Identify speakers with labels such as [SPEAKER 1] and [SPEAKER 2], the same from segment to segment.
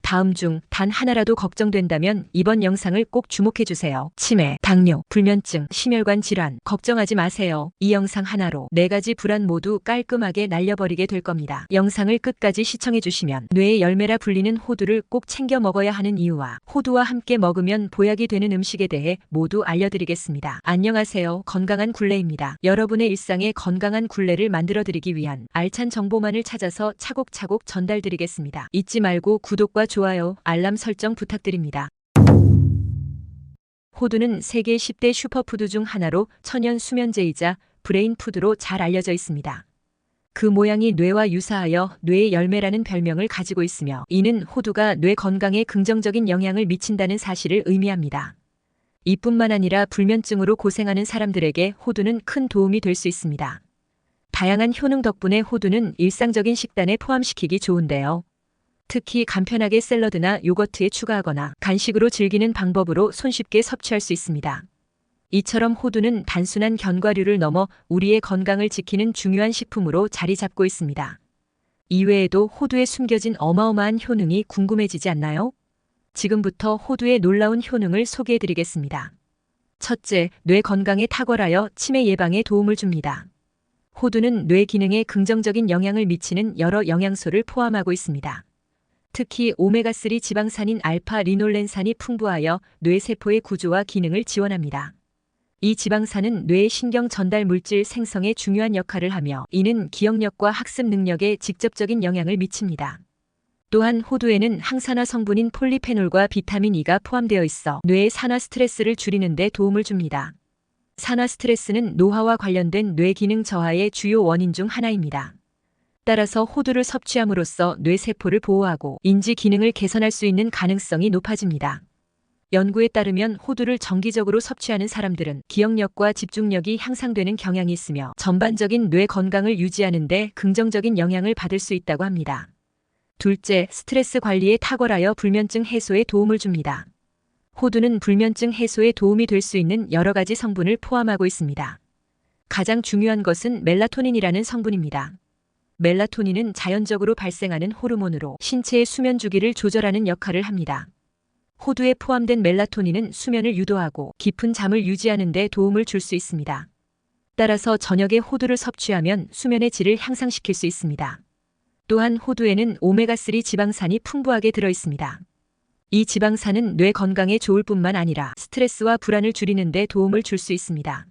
[SPEAKER 1] 다음 중 단 하나라도 걱정된다면 이번 영상을 꼭 주목해주세요. 치매, 당뇨, 불면증, 심혈관 질환 걱정하지 마세요. 이 영상 하나로 4가지 불안 모두 깔끔하게 날려버리게 될 겁니다. 영상을 끝까지 시청해주시면 뇌의 열매라 불리는 호두를 꼭 챙겨 먹어야 하는 이유와 호두와 함께 먹으면 보약이 되는 음식에 대해 모두 알려드리겠습니다. 안녕하세요. 건강한 굴레입니다. 여러분의 일상에 건강한 굴레를 만들어드리기 위한 알찬 정보만을 찾아서 차곡차곡 전달드리겠습니다. 잊지 말고 구독과 좋아요, 알람 설정 부탁드립니다. 호두는 세계 10대 슈퍼푸드 중 하나로 천연 수면제이자 브레인푸드로 잘 알려져 있습니다. 그 모양이 뇌와 유사하여 뇌의 열매라는 별명을 가지고 있으며 이는 호두가 뇌 건강에 긍정적인 영향을 미친다는 사실을 의미합니다. 이뿐만 아니라 불면증으로 고생하는 사람들에게 호두는 큰 도움이 될 수 있습니다. 다양한 효능 덕분에 호두는 일상적인 식단에 포함시키기 좋은데요. 특히 간편하게 샐러드나 요거트에 추가하거나 간식으로 즐기는 방법으로 손쉽게 섭취할 수 있습니다. 이처럼 호두는 단순한 견과류를 넘어 우리의 건강을 지키는 중요한 식품으로 자리 잡고 있습니다. 이외에도 호두에 숨겨진 어마어마한 효능이 궁금해지지 않나요? 지금부터 호두의 놀라운 효능을 소개해드리겠습니다. 첫째, 뇌 건강에 탁월하여 치매 예방에 도움을 줍니다. 호두는 뇌 기능에 긍정적인 영향을 미치는 여러 영양소를 포함하고 있습니다. 특히 오메가3 지방산인 알파 리놀렌산이 풍부하여 뇌세포의 구조와 기능을 지원합니다. 이 지방산은 뇌의 신경 전달 물질 생성에 중요한 역할을 하며 이는 기억력과 학습 능력에 직접적인 영향을 미칩니다. 또한 호두에는 항산화 성분인 폴리페놀과 비타민 E가 포함되어 있어 뇌의 산화 스트레스를 줄이는 데 도움을 줍니다. 산화 스트레스는 노화와 관련된 뇌 기능 저하의 주요 원인 중 하나입니다. 따라서 호두를 섭취함으로써 뇌세포를 보호하고 인지 기능을 개선할 수 있는 가능성이 높아집니다. 연구에 따르면 호두를 정기적으로 섭취하는 사람들은 기억력과 집중력이 향상되는 경향이 있으며 전반적인 뇌 건강을 유지하는 데 긍정적인 영향을 받을 수 있다고 합니다. 둘째, 스트레스 관리에 탁월하여 불면증 해소에 도움을 줍니다. 호두는 불면증 해소에 도움이 될 수 있는 여러 가지 성분을 포함하고 있습니다. 가장 중요한 것은 멜라토닌이라는 성분입니다. 멜라토닌은 자연적으로 발생하는 호르몬으로 신체의 수면 주기를 조절하는 역할을 합니다. 호두에 포함된 멜라토닌은 수면을 유도하고 깊은 잠을 유지하는 데 도움을 줄 수 있습니다. 따라서 저녁에 호두를 섭취하면 수면의 질을 향상시킬 수 있습니다. 또한 호두에는 오메가3 지방산이 풍부하게 들어 있습니다. 이 지방산은 뇌 건강에 좋을 뿐만 아니라 스트레스와 불안을 줄이는 데 도움을 줄 수 있습니다.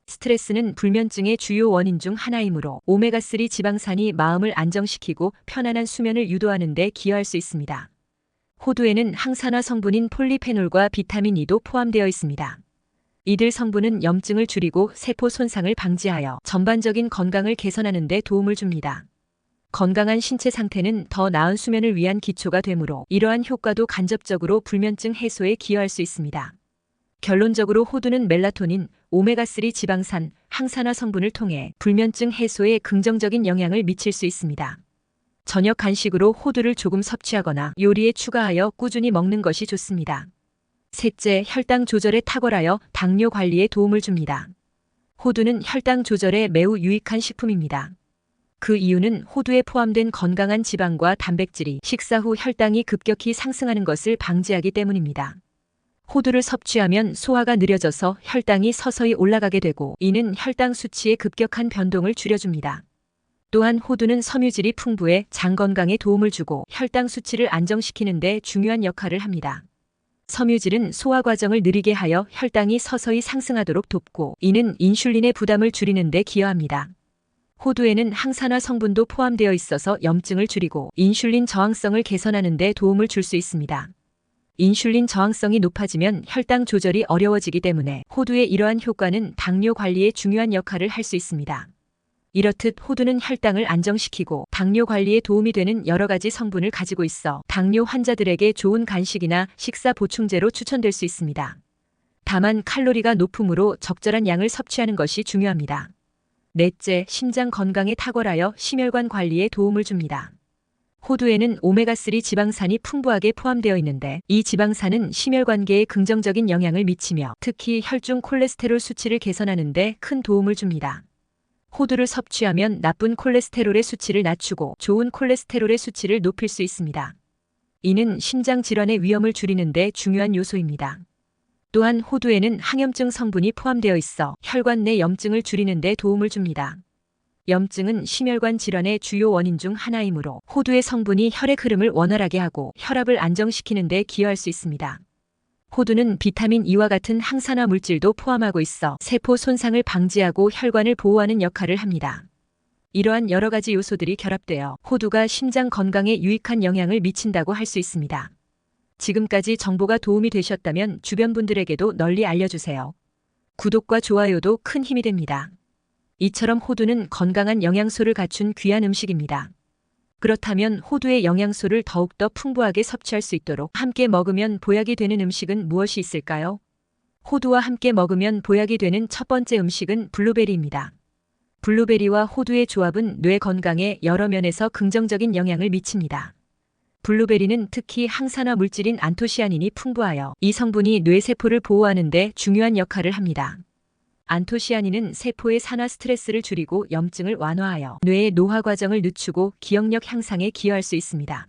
[SPEAKER 1] 스트레스는 불면증의 주요 원인 중 하나이므로 오메가3 지방산이 마음을 안정시키고 편안한 수면을 유도하는 데 기여할 수 있습니다. 호두에는 항산화 성분인 폴리페놀과 비타민 E도 포함되어 있습니다. 이들 성분은 염증을 줄이고 세포 손상을 방지하여 전반적인 건강을 개선하는 데 도움을 줍니다. 건강한 신체 상태는 더 나은 수면을 위한 기초가 되므로 이러한 효과도 간접적으로 불면증 해소에 기여할 수 있습니다. 결론적으로 호두는 멜라토닌, 오메가3 지방산, 항산화 성분을 통해 불면증 해소에 긍정적인 영향을 미칠 수 있습니다. 저녁 간식으로 호두를 조금 섭취하거나 요리에 추가하여 꾸준히 먹는 것이 좋습니다. 셋째, 혈당 조절에 탁월하여 당뇨 관리에 도움을 줍니다. 호두는 혈당 조절에 매우 유익한 식품입니다. 그 이유는 호두에 포함된 건강한 지방과 단백질이 식사 후 혈당이 급격히 상승하는 것을 방지하기 때문입니다. 호두를 섭취하면 소화가 느려져서 혈당이 서서히 올라가게 되고 이는 혈당 수치의 급격한 변동을 줄여줍니다. 또한 호두는 섬유질이 풍부해 장 건강에 도움을 주고 혈당 수치를 안정시키는 데 중요한 역할을 합니다. 섬유질은 소화 과정을 느리게 하여 혈당이 서서히 상승하도록 돕고 이는 인슐린의 부담을 줄이는 데 기여합니다. 호두에는 항산화 성분도 포함되어 있어서 염증을 줄이고 인슐린 저항성을 개선하는 데 도움을 줄 수 있습니다. 인슐린 저항성이 높아지면 혈당 조절이 어려워지기 때문에 호두의 이러한 효과는 당뇨 관리에 중요한 역할을 할 수 있습니다. 이렇듯 호두는 혈당을 안정시키고 당뇨 관리에 도움이 되는 여러 가지 성분을 가지고 있어 당뇨 환자들에게 좋은 간식이나 식사 보충제로 추천될 수 있습니다. 다만 칼로리가 높으므로 적절한 양을 섭취하는 것이 중요합니다. 넷째, 심장 건강에 탁월하여 심혈관 관리에 도움을 줍니다. 호두에는 오메가3 지방산이 풍부하게 포함되어 있는데 이 지방산은 심혈관계에 긍정적인 영향을 미치며 특히 혈중 콜레스테롤 수치를 개선하는 데 큰 도움을 줍니다. 호두를 섭취하면 나쁜 콜레스테롤의 수치를 낮추고 좋은 콜레스테롤의 수치를 높일 수 있습니다. 이는 심장 질환의 위험을 줄이는 데 중요한 요소입니다. 또한 호두에는 항염증 성분이 포함되어 있어 혈관 내 염증을 줄이는 데 도움을 줍니다. 염증은 심혈관 질환의 주요 원인 중 하나이므로 호두의 성분이 혈액 흐름을 원활하게 하고 혈압을 안정시키는 데 기여할 수 있습니다. 호두는 비타민 E와 같은 항산화 물질도 포함하고 있어 세포 손상을 방지하고 혈관을 보호하는 역할을 합니다. 이러한 여러 가지 요소들이 결합되어 호두가 심장 건강에 유익한 영향을 미친다고 할 수 있습니다. 지금까지 정보가 도움이 되셨다면 주변 분들에게도 널리 알려주세요. 구독과 좋아요도 큰 힘이 됩니다. 이처럼 호두는 건강한 영양소를 갖춘 귀한 음식입니다. 그렇다면 호두의 영양소를 더욱더 풍부하게 섭취할 수 있도록 함께 먹으면 보약이 되는 음식은 무엇이 있을까요? 호두와 함께 먹으면 보약이 되는 첫 번째 음식은 블루베리입니다. 블루베리와 호두의 조합은 뇌 건강에 여러 면에서 긍정적인 영향을 미칩니다. 블루베리는 특히 항산화 물질인 안토시아닌이 풍부하여 이 성분이 뇌세포를 보호하는 데 중요한 역할을 합니다. 안토시아닌은 세포의 산화 스트레스를 줄이고 염증을 완화하여 뇌의 노화 과정을 늦추고 기억력 향상에 기여할 수 있습니다.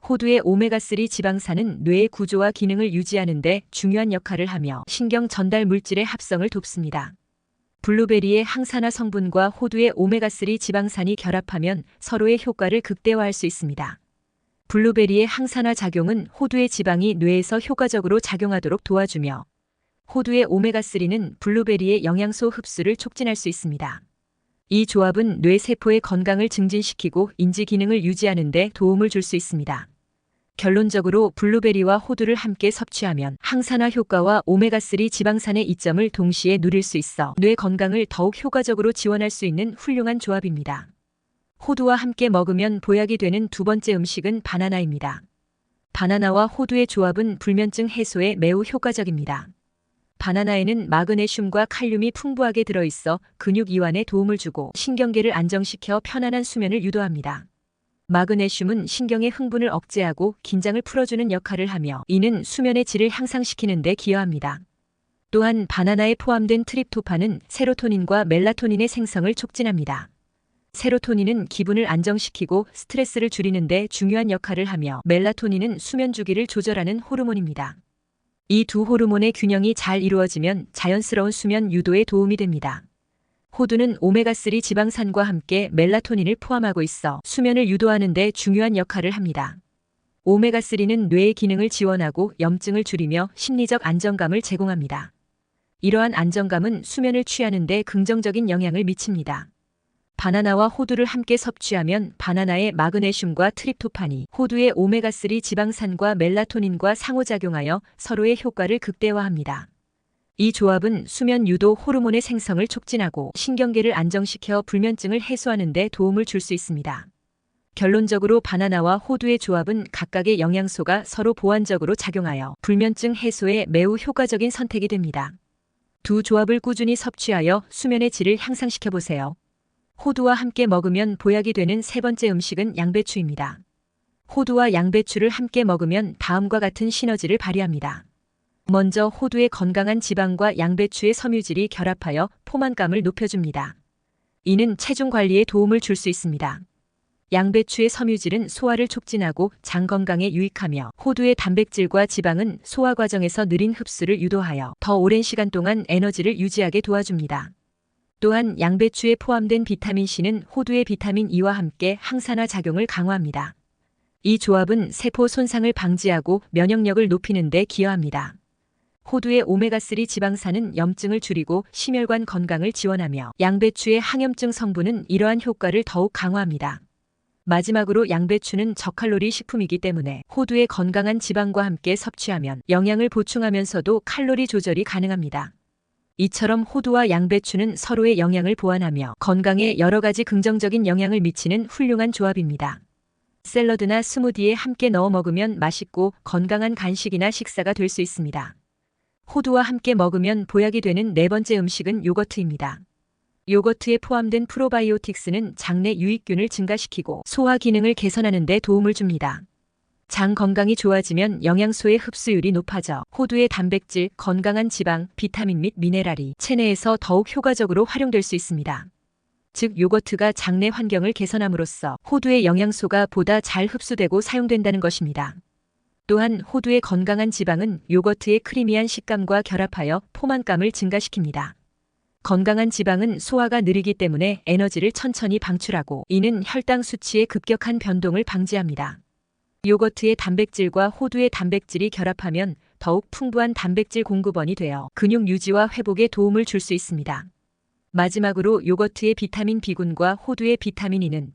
[SPEAKER 1] 호두의 오메가3 지방산은 뇌의 구조와 기능을 유지하는 데 중요한 역할을 하며 신경 전달 물질의 합성을 돕습니다. 블루베리의 항산화 성분과 호두의 오메가3 지방산이 결합하면 서로의 효과를 극대화할 수 있습니다. 블루베리의 항산화 작용은 호두의 지방이 뇌에서 효과적으로 작용하도록 도와주며 호두의 오메가3는 블루베리의 영양소 흡수를 촉진할 수 있습니다. 이 조합은 뇌세포의 건강을 증진시키고 인지 기능을 유지하는 데 도움을 줄 수 있습니다. 결론적으로 블루베리와 호두를 함께 섭취하면 항산화 효과와 오메가3 지방산의 이점을 동시에 누릴 수 있어 뇌 건강을 더욱 효과적으로 지원할 수 있는 훌륭한 조합입니다. 호두와 함께 먹으면 보약이 되는 두 번째 음식은 바나나입니다. 바나나와 호두의 조합은 불면증 해소에 매우 효과적입니다. 바나나에는 마그네슘과 칼륨이 풍부하게 들어있어 근육 이완에 도움을 주고 신경계를 안정시켜 편안한 수면을 유도합니다. 마그네슘은 신경의 흥분을 억제하고 긴장을 풀어주는 역할을 하며 이는 수면의 질을 향상시키는 데 기여합니다. 또한 바나나에 포함된 트립토판은 세로토닌과 멜라토닌의 생성을 촉진합니다. 세로토닌은 기분을 안정시키고 스트레스를 줄이는 데 중요한 역할을 하며 멜라토닌은 수면 주기를 조절하는 호르몬입니다. 이 두 호르몬의 균형이 잘 이루어지면 자연스러운 수면 유도에 도움이 됩니다. 호두는 오메가3 지방산과 함께 멜라토닌을 포함하고 있어 수면을 유도하는 데 중요한 역할을 합니다. 오메가3는 뇌의 기능을 지원하고 염증을 줄이며 심리적 안정감을 제공합니다. 이러한 안정감은 수면을 취하는 데 긍정적인 영향을 미칩니다. 바나나와 호두를 함께 섭취하면 바나나의 마그네슘과 트립토판이 호두의 오메가3 지방산과 멜라토닌과 상호작용하여 서로의 효과를 극대화합니다. 이 조합은 수면 유도 호르몬의 생성을 촉진하고 신경계를 안정시켜 불면증을 해소하는 데 도움을 줄 수 있습니다. 결론적으로 바나나와 호두의 조합은 각각의 영양소가 서로 보완적으로 작용하여 불면증 해소에 매우 효과적인 선택이 됩니다. 두 조합을 꾸준히 섭취하여 수면의 질을 향상시켜 보세요. 호두와 함께 먹으면 보약이 되는 세 번째 음식은 양배추입니다. 호두와 양배추를 함께 먹으면 다음과 같은 시너지를 발휘합니다. 먼저 호두의 건강한 지방과 양배추의 섬유질이 결합하여 포만감을 높여줍니다. 이는 체중 관리에 도움을 줄 수 있습니다. 양배추의 섬유질은 소화를 촉진하고 장 건강에 유익하며 호두의 단백질과 지방은 소화 과정에서 느린 흡수를 유도하여 더 오랜 시간 동안 에너지를 유지하게 도와줍니다. 또한 양배추에 포함된 비타민C는 호두의 비타민 E와 함께 항산화 작용을 강화합니다. 이 조합은 세포 손상을 방지하고 면역력을 높이는 데 기여합니다. 호두의 오메가3 지방산은 염증을 줄이고 심혈관 건강을 지원하며 양배추의 항염증 성분은 이러한 효과를 더욱 강화합니다. 마지막으로 양배추는 저칼로리 식품이기 때문에 호두의 건강한 지방과 함께 섭취하면 영양을 보충하면서도 칼로리 조절이 가능합니다. 이처럼 호두와 양배추는 서로의 영양을 보완하며 건강에 여러 가지 긍정적인 영향을 미치는 훌륭한 조합입니다. 샐러드나 스무디에 함께 넣어 먹으면 맛있고 건강한 간식이나 식사가 될 수 있습니다. 호두와 함께 먹으면 보약이 되는 네 번째 음식은 요거트입니다. 요거트에 포함된 프로바이오틱스는 장내 유익균을 증가시키고 소화 기능을 개선하는 데 도움을 줍니다. 장 건강이 좋아지면 영양소의 흡수율이 높아져 호두의 단백질, 건강한 지방, 비타민 및 미네랄이 체내에서 더욱 효과적으로 활용될 수 있습니다. 즉 요거트가 장내 환경을 개선함으로써 호두의 영양소가 보다 잘 흡수되고 사용된다는 것입니다. 또한 호두의 건강한 지방은 요거트의 크리미한 식감과 결합하여 포만감을 증가시킵니다. 건강한 지방은 소화가 느리기 때문에 에너지를 천천히 방출하고 이는 혈당 수치의 급격한 변동을 방지합니다. 요거트의 단백질과 호두의 단백질이 결합하면 더욱 풍부한 단백질 공급원이 되어 근육 유지와 회복에 도움을 줄 수 있습니다. 마지막으로 요거트의 비타민 B군과 호두의 비타민 E는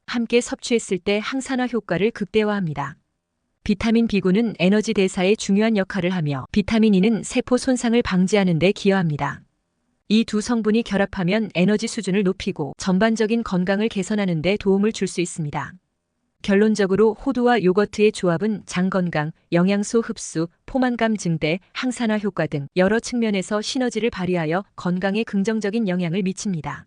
[SPEAKER 1] 함께 섭취했을 때 항산화 효과를 극대화합니다. 비타민 B군은 에너지 대사에 중요한 역할을 하며 비타민 E는 세포 손상을 방지하는 데 기여합니다. 이 두 성분이 결합하면 에너지 수준을 높이고 전반적인 건강을 개선하는 데 도움을 줄 수 있습니다. 결론적으로 호두와 요거트의 조합은 장 건강, 영양소 흡수, 포만감 증대, 항산화 효과 등 여러 측면에서 시너지를 발휘하여 건강에 긍정적인 영향을 미칩니다.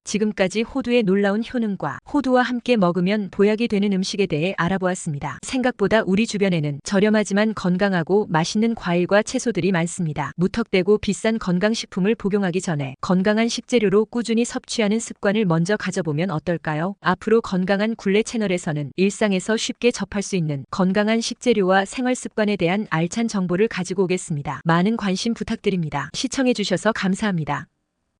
[SPEAKER 1] 지금까지 호두의 놀라운 효능과 호두와 함께 먹으면 보약이 되는 음식에 대해 알아보았습니다. 생각보다 우리 주변에는 저렴하지만 건강하고 맛있는 과일과 채소들이 많습니다. 무턱대고 비싼 건강식품을 복용하기 전에 건강한 식재료로 꾸준히 섭취하는 습관을 먼저 가져보면 어떨까요? 앞으로 건강한 굴레 채널에서는 일상에서 쉽게 접할 수 있는 건강한 식재료와 생활 습관에 대한 알찬 정보를 가지고 오겠습니다. 많은 관심 부탁드립니다. 시청해주셔서 감사합니다.